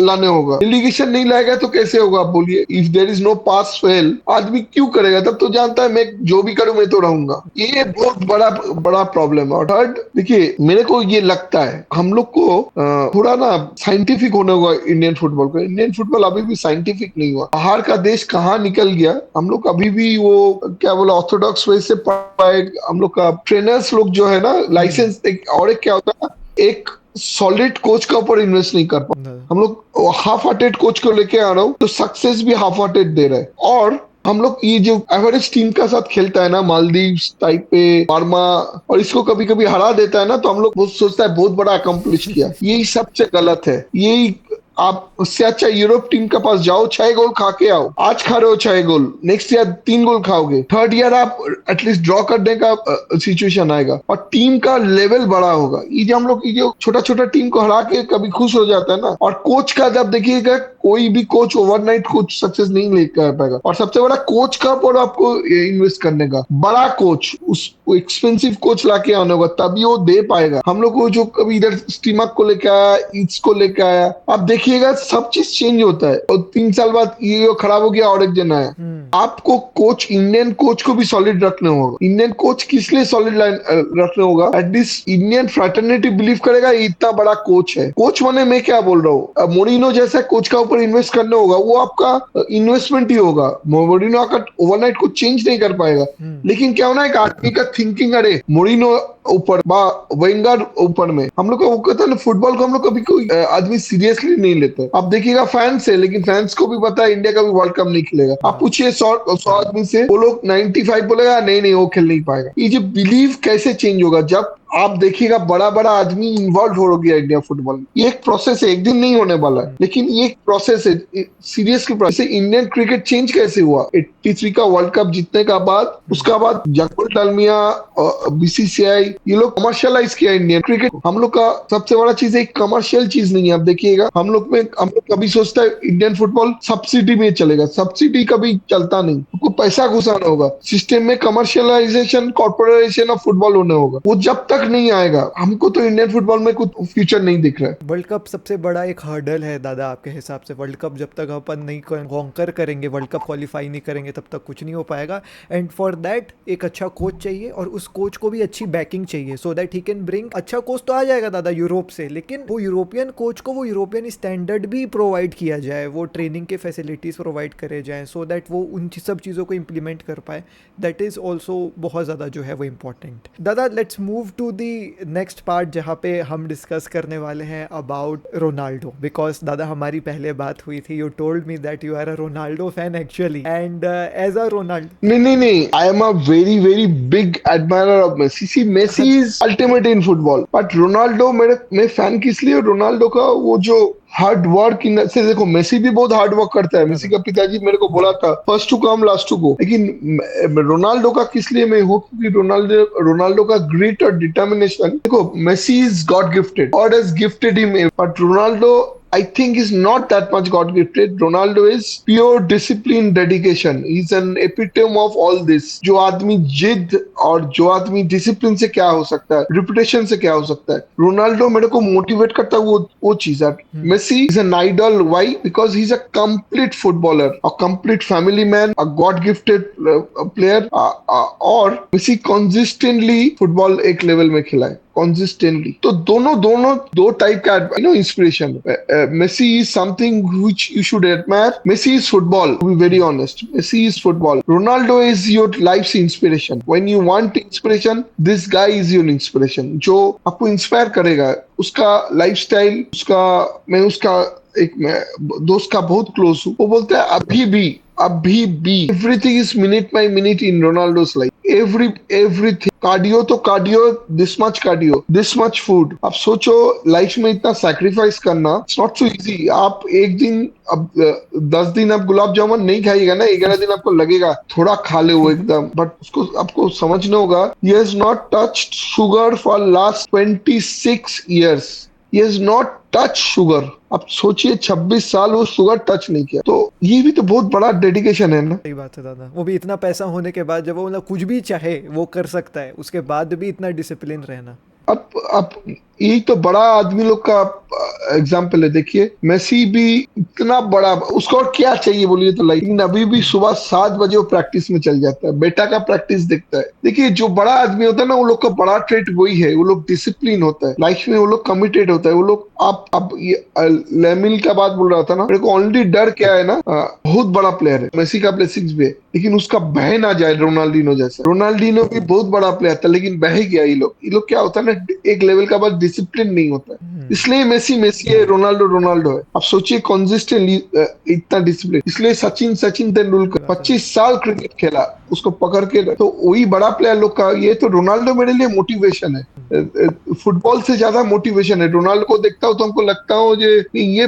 लाने होगा, रेलीगेशन नहीं लाएगा तो कैसे होगा आप बोलिए? If there is no pass fail, आदमी क्यों करेगा? तब तो जानता है मैं जो भी करूं मैं तो रहूंगा। ये बहुत बड़ा प्रॉब्लम है। और थर्ड, देखिए मेरे को ये लगता है हम लोग को थोड़ा ना साइंटिफिक होना होगा इंडियन फुटबॉल को। इंडियन फुटबॉल अभी भी साइंटिफिक नहीं हुआ। बाहर का देश कहाँ निकल गया, हम लोग अभी भी वो क्या बोला ऑर्थोडॉक्स वे से पढ़ाए। हम लोग का ट्रेनर्स लोग जो है ना, लाइसेंस और एक क्या होता है, एक सॉलिड कोच का ऊपर इन्वेस्ट नहीं कर पाते हम लोग। हाफ हार्टेड कोच को लेके आ रहा हूँ तो सक्सेस भी हाफ हार्टेड दे रहा है। और हम लोग ये जो एवरेज टीम का साथ खेलता है ना, मालदीव्स टाइप पे, बार्मा, और इसको कभी कभी हरा देता है ना, तो हम लोग बहुत सोचता है बहुत बड़ा अकम्प्लिश किया। यही सबसे गलत है। यही आप उससे अच्छा यूरोप टीम के पास जाओ, 6 गोल खा के आओ। आज खा रहे हो 6 गोल, नेक्स्ट ईयर 3 गोल खाओगे, थर्ड ईयर आप एटलीस्ट ड्रॉ करने का सिचुएशन आएगा और टीम का लेवल बड़ा होगा। ये जो हम लोग ये जो छोटा छोटा टीम को हरा के कभी खुश हो जाता है ना, और कोच का जब देखिएगा, कोई भी कोच ओवरनाइट कुछ सक्सेस नहीं लेकर पाएगा। और सबसे बड़ा कोच का और आपको इन्वेस्ट करने का, बड़ा कोच, उस एक्सपेंसिव कोच लाके आने होगा, तभी वो दे पाएगा। हम लोग को जो कभी इधर स्टीमक को लेके आया, ईट्स को लेके आया, आप देखिएगा सब चीज चेंज होता है और 3 साल बाद ये खराब हो गया और एक जन आया। आपको कोच, इंडियन कोच को भी सॉलिड रखने होगा। इंडियन कोच किस लिए सॉलिड लाइन रखने होगा? एटलीस्ट इंडियन फ्रैटर्निटी बिलीव करेगा ये इतना बड़ा कोच है। कोच माने मैं क्या बोल रहा हूँ, मोरिनो जैसा कोच का ऊपर इन्वेस्ट करना होगा, वो आपका इन्वेस्टमेंट ही होगा। मोरिनो आकर ओवरनाइट को चेंज नहीं कर पाएगा, लेकिन क्या होना है, एक आदमी का थिंकिंग, अरे मोरिनो ऊपर बा वेंगर ऊपर में, हम लोग का वो कहता है ना, फुटबॉल को हम लोग कभी कोई आदमी सीरियसली नहीं लेते। आप देखिएगा फैंस है, लेकिन फैंस को भी पता है इंडिया का भी वर्ल्ड कप नहीं खेलेगा। आप पूछिए 100 आदमी से, वो लोग 95 बोलेगा नहीं नहीं वो खेल नहीं पाएगा। ये जो बिलीव कैसे चेंज होगा, जब आप देखिएगा बड़ा बबड़ा आदमी इन्वॉल्व हो गया इंडिया फुटबॉल में। ये एक प्रोसेस है, एक दिन नहीं होने वाला है, लेकिन ये एक प्रोसेस है, seriously process. Indian cricket change कैसे हुआ 83 का वर्ल्ड कप जीतने का बाद, उसका बाद जगपुर डालमिया, बीसीसीआई, ये लोग कमर्शियलाइज किया इंडियन क्रिकेट। हम लोग का सबसे बड़ा चीज है, कमर्शियल चीज नहीं है। आप देखिएगा हम लोग कभी सोचता है इंडियन फुटबॉल सब्सिडी में चलेगा, सब्सिडी कभी चलता नहीं। आपको पैसा घुसाना होगा सिस्टम में, कमर्शियलाइजेशन, कॉर्पोरेशन ऑफ फुटबॉल होने होगा। वो जब तक नहीं आएगा, हमको तो इंडियन फुटबॉल में कुछ फ्यूचर नहीं दिख रहा है। वर्ल्ड कप सबसे बड़ा एक हर्डल है दादा आपके हिसाब से? वर्ल्ड कप जब तक अपन नहीं कॉन्कर करेंगे, वर्ल्ड कप क्वालिफाई नहीं करेंगे, तब तक कुछ नहीं हो पाएगा। एंड फॉर दैट एक अच्छा कोच चाहिए, और उस कोच को भी अच्छी बैकिंग चाहिए, so that he can bring. अच्छा कोच तो आ जाएगा दादा यूरोप से, लेकिन वो यूरोपियन कोच को वो यूरोपियन स्टैंडर्ड भी प्रोवाइड किया जाए, वो ट्रेनिंग के फैसिलिटीज प्रोवाइड करे जाएं, सो दैट वो उन सब चीज़ों को इम्प्लीमेंट कर पाए। दैट इज़ ऑल्सो बहुत ज़्यादा जो है वो इम्पोर्टेंट। दादा let's move to the next part, जहाँ पे हम डिस्कस करने वाले हैं अबाउट रोनाल्डो। बिकॉज दादा हमारी पहले बात हुई थी, you told me that you are a Ronaldo fan actually, and as a Ronaldo. नहीं, I am a very very big admirer of Messi. See Messi is ultimate in football, but Ronaldo मैं fan किस लिए, Ronaldo का वो जो hard work in से, देखो Messi भी बहुत हार्ड वर्क करता है। मेसी का पिताजी मेरे को बोला था first to come last to go, लेकिन रोनाल्डो का किस लिए मैं हूँ, क्योंकि रोनाल्डो का ग्रिट और डिटर्मिनेशन। देखो Messi is god gifted, god has gifted him, but Ronaldo I think is not that much God gifted. Ronaldo is pure discipline, dedication. He's an epitome of all this. जो आदमी जिद और जो आदमी discipline से क्या हो सकता है, रिपुटेशन से क्या हो सकता है, रोनाल्डो मेरे को मोटिवेट करता है वो चीज है। Messi is an idol, why? Because he is a complete footballer, a complete family man, a god gifted player, और मेसी कंसिस्टेंटली फुटबॉल एक लेवल में खिलाए consistently। तो दोनों दो टाइप का inspiration. Messi is something which you should admire. Messi is football, to be very honest, Messi is football. Ronaldo is your life inspiration. When you want inspiration, this guy is your inspiration, जो आपको inspire करेगा। उसका lifestyle, मैं उसका एक दोस्त का बहुत क्लोज हूँ, वो बोलता है अभी भी everything is minute by minute in Ronaldo's life. Everything, cardio तो कार्डियो, दिस मच फूड। आप सोचो लाइफ में इतना सैक्रिफाइस करना, इट्स नॉट सो इजी। आप एक दिन, अब 10 दिन आप गुलाब जामुन नहीं खाइएगा ना, 11 दिन आपको लगेगा थोड़ा खा ले वो एकदम, बट उसको आपको समझना होगा, he has not touched sugar for last 26 years। he has not touched sugar। आप सोचिए 26 साल वो शुगर टच नहीं किया, तो ये भी तो बहुत बड़ा डेडिकेशन है ना। सही बात है दादा, वो भी इतना पैसा होने के बाद, जब वो मतलब कुछ भी चाहे वो कर सकता है, उसके बाद भी इतना डिसिप्लिन रहना। अब यही तो बड़ा आदमी लोग का एग्जाम्पल है। देखिए मेसी भी इतना बड़ा, उसको और क्या चाहिए बोलिए तो, लाइक अभी भी सुबह 7 बजे वो प्रैक्टिस में चल जाता है, बेटा का प्रैक्टिस देखता है। देखिए जो बड़ा आदमी होता है ना, वो लोग का बड़ा ट्रेट वही है, वो लोग डिसिप्लिन होता है लाइफ में, वो लोग कमिटेड होता है, वो लोग। आप अब ये लेमिल का बात बोल रहा था ना, मेरे को ओनली डर क्या है ना, बहुत बड़ा प्लेयर है, मेसी का ब्लेसिंग्स भी है, लेकिन उसका बह ना जाए रोनाल्डिनो जैसा। रोनाल्डिनो भी बहुत बड़ा प्लेयर था, लेकिन बह गया। ये लोग क्या होता है ना, एक लेवल का बाद डिसिप्लिन नहीं होता है। इसलिए मेसी मेसी है, रोनाल्डो रोनाल्डो है। अब सोचिए कंसिस्टेंटली इतना डिसिप्लिन। इसलिए सचिन सचिन तेंदुलकर 25 साल क्रिकेट खेला, उसको पकड़ के, तो वही बड़ा प्लेयर लोग का। ये तो रोनाल्डो मेरे लिए मोटिवेशन है, फुटबॉल से ज्यादा मोटिवेशन है। रोनाल्डो को देखता हूँ तो हमको लगता हूँ ये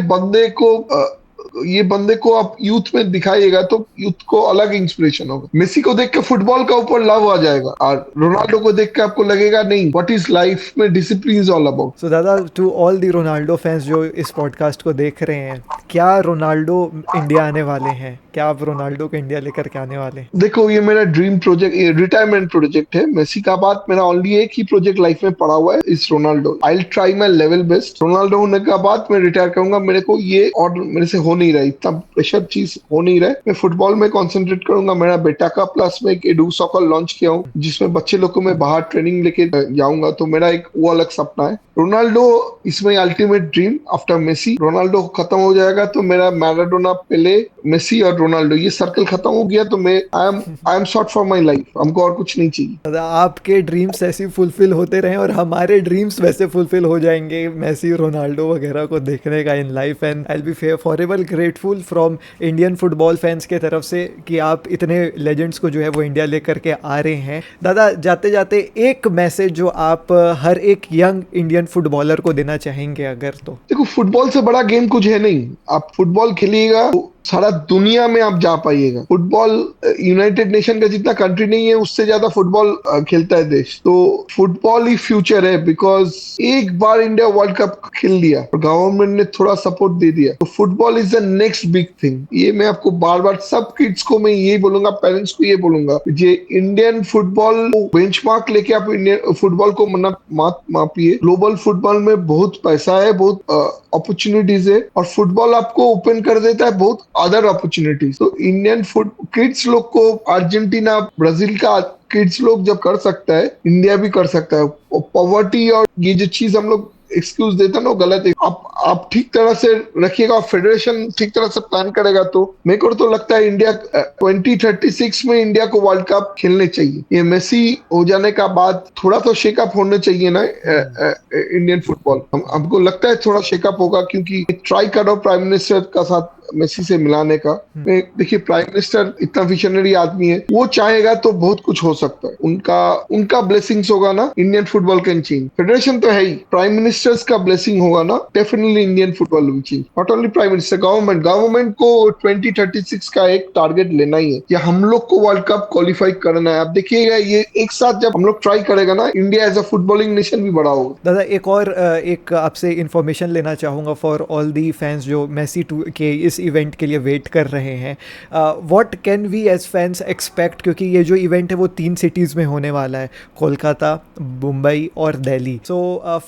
बंदे को आप यूथ में दिखाइएगा तो यूथ को अलग इंस्पिरेशन होगा। मेसी को देख के फुटबॉल का ऊपर लव आ जाएगा, और रोनाल्डो को देख के आपको लगेगा नहीं, व्हाट इज लाइफ में discipline is all about. So दादा, to all the Ronaldo fans जो इस पॉडकास्ट को देख रहे हैं, क्या रोनाल्डो इंडिया आने वाले हैं? क्या आप रोनाल्डो को इंडिया लेकर के आने वाले हैं? देखो, ये मेरा ड्रीम प्रोजेक्ट, ये रिटायरमेंट प्रोजेक्ट है। मेसी का बाद मेरा ओनली एक ही प्रोजेक्ट लाइफ में पड़ा हुआ है, इस Ronaldo. I will try my level best. Ronaldo होने का बाद मैं रिटायर करूंगा। मेरे को ये और मेरे से हो नहीं रहा, इतना प्रेशर चीज हो नहीं रहा है। मैं फुटबॉल में कॉन्सेंट्रेट करूंगा। मेरा बेटा का प्लस में एक एडू सॉकर लॉन्च किया हूँ, जिसमें बच्चे लोग को मैं बाहर ट्रेनिंग लेके जाऊंगा, तो मेरा एक वो अलग सपना है। रोनाल्डो इसमें ultimate dream after Messi. Ronaldo खत्म हो जाएगा तो मेरा मैराडोना, पेले, मेसी और रोनाल्डो, ये सर्कल खत्म हो गया तो मैं I am sort for my life. हमको और कुछ नहीं चाहिए। दादा, आपके ड्रीम्स ऐसे फुलफिल होते रहें और हमारे ड्रीम्स वैसे फुलफिल हो जाएंगे मेसी रोनाल्डो वगैरह को देखने का in life. And I will be forever grateful from Indian football fans के तरफ से कि आप इतने लेजेंड्स को जो है वो इंडिया लेकर के आ रहे हैं। दादा, जाते जाते एक मैसेज जो आप हर एक यंग इंडियन फुटबॉलर को देना चाहेंगे अगर, तो? देखो, फुटबॉल से बड़ा गेम कुछ है नहीं। आप फुटबॉल खेलिएगा तो सारा दुनिया में आप जा पाइएगा। फुटबॉल यूनाइटेड नेशन का जितना कंट्री नहीं है, उससे ज्यादा फुटबॉल खेलता है देश। तो फुटबॉल ही फ्यूचर है, बिकॉज एक बार इंडिया वर्ल्ड कप खेल लिया और गवर्नमेंट ने थोड़ा सपोर्ट दे दिया, तो football is the next big thing. ये मैं आपको बार बार सब किड्स को मैं यही बोलूंगा, पेरेंट्स को ये बोलूंगा, जे इंडियन फुटबॉल बेंचमार्क लेके आप इंडियन फुटबॉल को मत मापिए। ग्लोबल फुटबॉल में बहुत पैसा है, बहुत अपॉर्चुनिटीज है, और फुटबॉल आपको ओपन कर देता है बहुत अदर अपॉर्चुनिटीज। तो इंडियन किड्स लोग को, अर्जेंटीना, ब्राजील का किड्स लोग जब कर सकता है, इंडिया भी कर सकता है। पॉवर्टी और ये जो चीज हम लोग एक्सक्यूज देता ना, वो गलत है। आप ठीक तरह से रखिएगा, फेडरेशन ठीक तरह से प्लान करेगा, तो मेरे को तो लगता है इंडिया 2036 में इंडिया को वर्ल्ड कप खेलने चाहिए। ये मेसी हो जाने का बाद थोड़ा तो शेकअप होने चाहिए ना इंडियन फुटबॉल। हमको लगता है थोड़ा शेकअप होगा, क्योंकि ट्राई करो प्राइम मिनिस्टर का साथ मेसी से मिलाने का। देखिए, प्राइम मिनिस्टर इतना विजनरी आदमी है, वो चाहेगा तो बहुत कुछ हो सकता है। उनका ब्लेसिंग्स होगा ना, Indian football can change. Federation तो है ही, प्राइम मिनिस्टर्स का ब्लेसिंग होगा ना, definitely Indian football will change. Not only prime minister, government को 2036 का एक टारगेट लेना ही है कि हम लोग को वर्ल्ड कप क्वालिफाई करना है। आप देखिएगा, ये एक साथ जब हम लोग ट्राई करेगा ना, India as a footballing nation भी बड़ा होगा। दादा, एक आपसे इंफॉर्मेशन लेना चाहूँगा फॉर ऑल दी फैंस जो मेसी के इस इवेंट के लिए वेट कर रहे हैं। What can we as fans expect, क्योंकि ये जो इवेंट है वो 3 सिटीज़ में होने वाला है, कोलकाता, मुंबई और दिल्ली। सो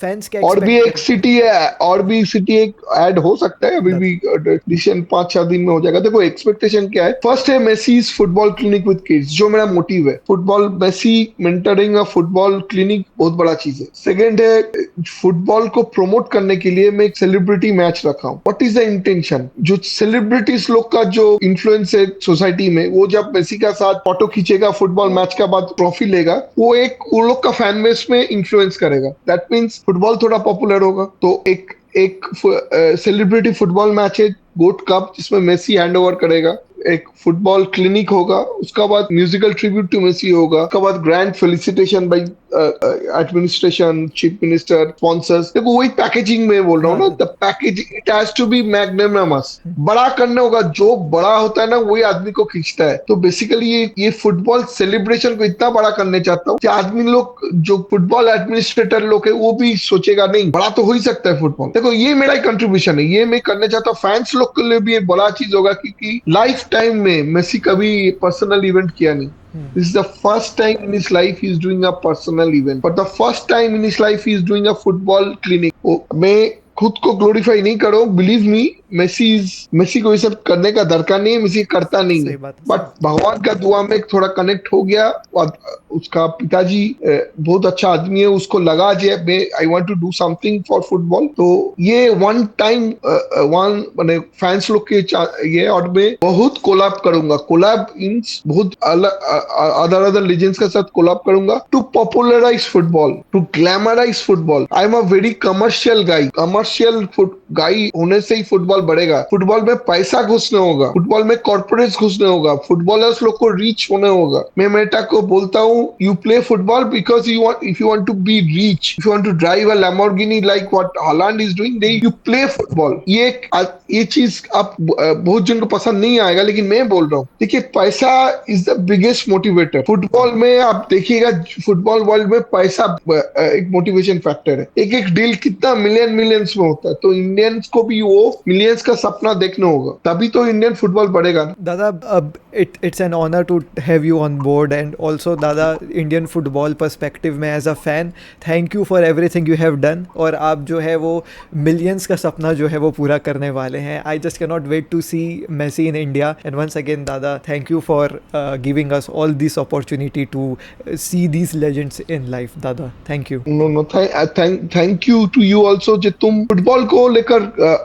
फैंस क्या और भी एक सिटी है, और भी सिटी एक ऐड हो सकता है, अभी भी डिसीजन 5-6 दिन में हो जाएगा। देखो, एक्सपेक्टेशन क्या है? फर्स्ट है Messi's football clinic with kids, जो मेरा मोटिव है। Football, Messi mentoring a football clinic बहुत बड़ा चीज है। सेकंड है, फुटबॉल को प्रमोट करने के लिए मैं एक सेलिब्रिटी मैच रखा हूँ। What is the intention? जो सेलिब्रिटीज लोग का जो इन्फ्लुएंस है सोसाइटी में, वो जब मेसी का साथ फोटो खींचेगा, फुटबॉल मैच के बाद ट्रॉफी लेगा, वो लोग का फैन बेस में इन्फ्लुएंस करेगा। दैट मीन्स फुटबॉल थोड़ा पॉपुलर होगा। तो एक सेलिब्रिटी फुटबॉल मैच है, गोट कप, जिसमें मेसी हैंड ओवर करेगा। एक फुटबॉल क्लिनिक होगा, उसका बाद म्यूजिकल ट्रिब्यूट टू मेसी होगा, उसका बाद grand felicitation by administration, chief minister, sponsors. देखो, वही पैकेजिंग में बोल रहा हूँ ना, the package it has to be magnanimous. बड़ा करना होगा, जो बड़ा होता है ना वही आदमी को खींचता है। तो बेसिकली ये फुटबॉल सेलिब्रेशन को इतना बड़ा करने चाहता हूँ कि आदमी लोग, जो फुटबॉल एडमिनिस्ट्रेटर लोग है, वो भी सोचेगा नहीं, बड़ा तो हो ही सकता है फुटबॉल। देखो, ये मेरा कंट्रीब्यूशन है, ये मैं करना चाहता हूँ। फैंस लोग के लिए भी एक बड़ा चीज होगा, क्योंकि लाइफ टाइम में मेसी कभी पर्सनल इवेंट किया नहीं। This is the first time in his life he is doing a personal event. But the first time in his life he is doing a football clinic. मैं खुद को glorify नहीं कर रहा हूँ, बिलीव मी, मेसी को ये सब करने का दरकार नहीं है, मेसी करता नहीं सही है। बात है, बट भगवान का दुआ में थोड़ा कनेक्ट हो गया। और उसका पिताजी बहुत अच्छा आदमी है, उसको लगा जे I want to do something for football. तो ये वन टाइम वन मैंने फैंस लोग के ये और मैं बहुत कोलैब करूंगा। कोलैब मींस बहुत अदर अदर लीजेंड्स के साथ कोलैब करूंगा to popularize football, to glamorize football. I am a very commercial guy. Commercial guy होने से ही फुटबॉल बढ़ेगा। फुटबॉल में पैसा घुसने होगा, फुटबॉल में कॉर्पोरेट घुसने होगा, फुटबॉलर्स लोग को रीच होने होगा। मैं मेटा को बोलता हूँ you play football because you want, if you want to be rich, if you want to drive a Lamborghini like what Haaland is doing, then you play football. ये चीज आप बहुत जन को पसंद नहीं आएगा, लेकिन मैं बोल रहा हूँ देखिए पैसा is the biggest motivator. Football में आप देखिएगा, फुटबॉल वर्ल्ड में पैसा एक मोटिवेशन फैक्टर है। एक एक डील कितना मिलियंस में होता है। तो इंडियंस को भी वो मिलियंस का सपना देखना होगा, तभी तो इंडियन फुटबॉल बढ़ेगा ना। दादा, अब it's an honour to have you on board and also दादा, इंडियन फुटबॉल पर्सपेक्टिव में as a fan, thank you for everything you have done. और आप जो है वो मिलियंस का सपना जो है वो पूरा करने वाले हैं। I just can not wait to see Messi in India. And once again Dada, thank you for giving us all this opportunity to see these legends in life. Dada, thank you. No thank you to you also, जो तुम football को लेकर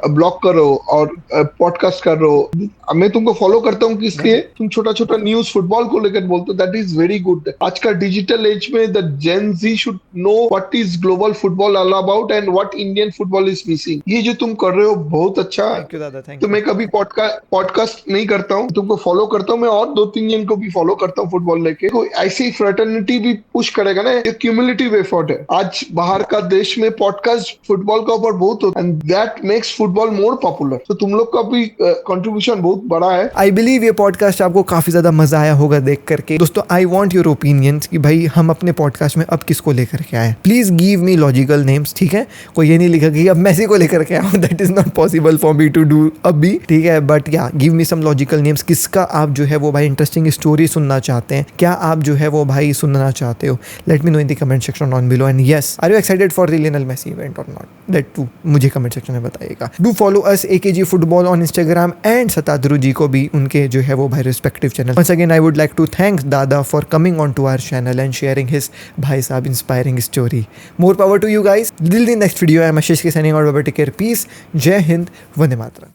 blog कर रहे हो और podcast कर रहे हो। मैं तुमको फॉलो करता हूँ कि इसलिए तुम छोटा छोटा न्यूज फुटबॉल को लेकर बोलते हो, दैट इज वेरी गुड। आज का डिजिटल एज में the Gen Z should know what is global football all about and what Indian football is missing. ये जो तुम कर रहे हो बहुत अच्छा है। थैंक यू दादा, थैंक तो यू। मैं कभी पॉडकास्ट नहीं करता हूँ, तुमको फॉलो करता हूँ मैं, और 2-3 जन को भी फॉलो करता हूँ फुटबॉल लेके। तो ऐसी फ्रेटर्निटी भी पुश करेगा ना, ये क्यूमुलेटिव एफर्ट है। आज बाहर का देश में पॉडकास्ट फुटबॉल का ऊपर बहुत होता है and that makes football more popular. तो तुम लोग का भी कंट्रीब्यूशन बहुत बड़ा है। आई बिलीव ये पॉडकास्ट आपको काफ़ी ज़्यादा मज़ा आया होगा देख करके। दोस्तों, आई वॉन्ट योर ओपिनियंस कि भाई हम अपने पॉडकास्ट में अब किसको लेकर के आए। Please give me logical names, ठीक है। कोई ये नहीं लिखा कि अब मेसी को लेकर के आओ, that is not possible for me to do अभी, ठीक है। But yeah give me some logical names, किसका आप जो है वो भाई इंटरेस्टिंग स्टोरी सुनना चाहते हैं, क्या आप जो है वो भाई सुनना चाहते हो। Let me know in the comment section on below. And yes, are you excited for the Lionel Messi event और नॉट, दैट टू मुझे कमेंट सेक्शन में बताइएगा। Do follow us AKG football on Instagram and Satadru ji को भी उनके जो है वो भाई respective channel. Once again I would like to thank Dada for coming on to our channel and sharing his भाई साहब inspiring story. More power to you guys. Till the next video. I am Ashish K signing out. Take care, peace, जय हिंद, वंदे मातरम।